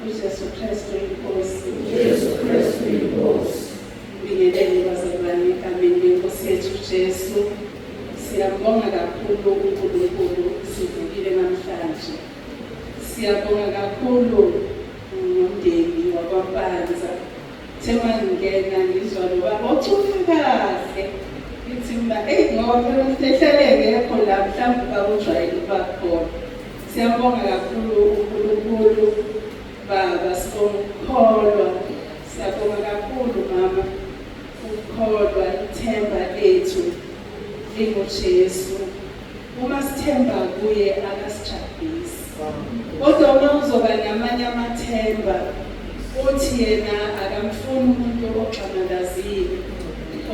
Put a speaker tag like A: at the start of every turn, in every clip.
A: uJesu Kristu inkosi.
B: Jesu Kristu inkosi.
A: Ngibingelele bazalwane egameni lenkosi yethu Jesu. Siyabonga kakhulu uNkulunkulu sivukile namhlanje. Siyabonga kakhulu umndeni wakwaMpanza. Thema ngena ngizwa lo baba ucula kahle. Ngithi ngoba phela umhlehlele ngekho la mhlawumbe bakujwayele ukubakhona. Siyabonga kakhulu uNkulunkulu baba sibonga. Siyabonga kakhulu mama ukukholwa ithemba lethu lingoJesu. Uma sithemba kuye akasijabulisi. Kodwa uma uzoba namanye amathemba uthi yena akamfuni umuntu oxamalazile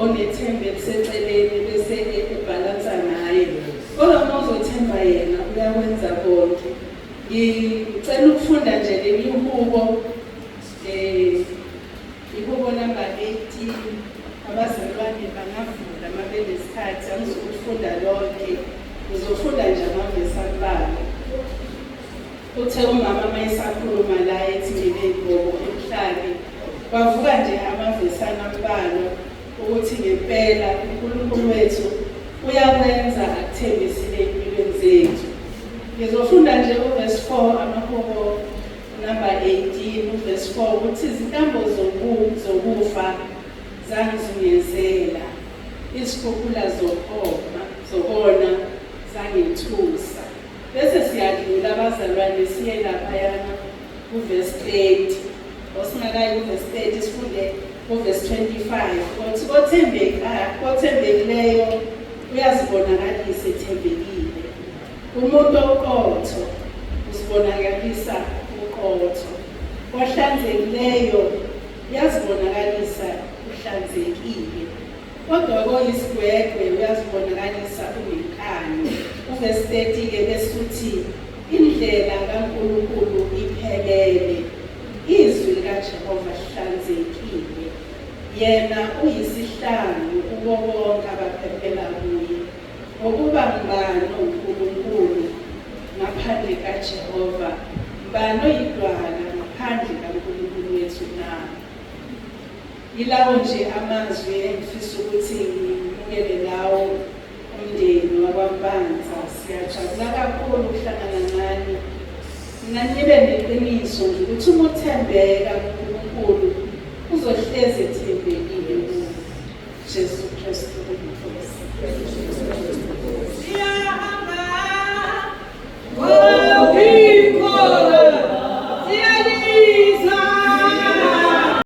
A: onethemba eliseceleni bese ebhalansa naye. Kodwa uma uzothemba yena uyakwenza konke. Ngicela ukufunda nje leli hubo ihubo number 18. Abazalwane bangavula mabenesikhathi angizokufunda lonke. Ngizofunda nje amavesi ambalwa. Uthe umama mayisakhuluma la ethi nginey'bhoko emhlane. Bavuka nje amavesi ambalwa ukuthi ngempela uNkulunkulu wethu uyakwenza akuthembisile empilweni zethu. Ngizofunda nje uverse 4 amahubo number 18 uverse 4 ukuthi izintambo zokufa zangizungezela, izikhukhula zokona zangithusa. Bese siyadlula abazalwane siye laphayana uverse 30. Osingakayi uverse 30 sifunde uverse 25. Ukuthi othembekileyo uyazibonakalisa ethembekile. Umuntu oqotho uzibonakalisa uqotho. Ohlanzekileyo uyazibonakalisa uhlanzekile. Kodwa koyisigwegwe uyazibonakalisa unenkani. Uverse 30 ke besuthi indlela kaNkulunkulu iphelele, izwi likaJehova lihlanzekile. Yena uyisihlangu kubo bonke abaphephela kuye. Ngokuba ngubani uNkulunkulu ngaphandle kaJehova? Ngubani oyidwala ngaphandle kaNkulunkulu wethu na? Yilawo nje amazwi engifisa ukuthi ngimukele lawo umndeni wakwaMpanza. Siyajabula kakhulu ukuhlangana nani. Mina nibe neqiniso nje ukuthi uma uthembeka kuNkulunkulu uzohlezi ethembekile.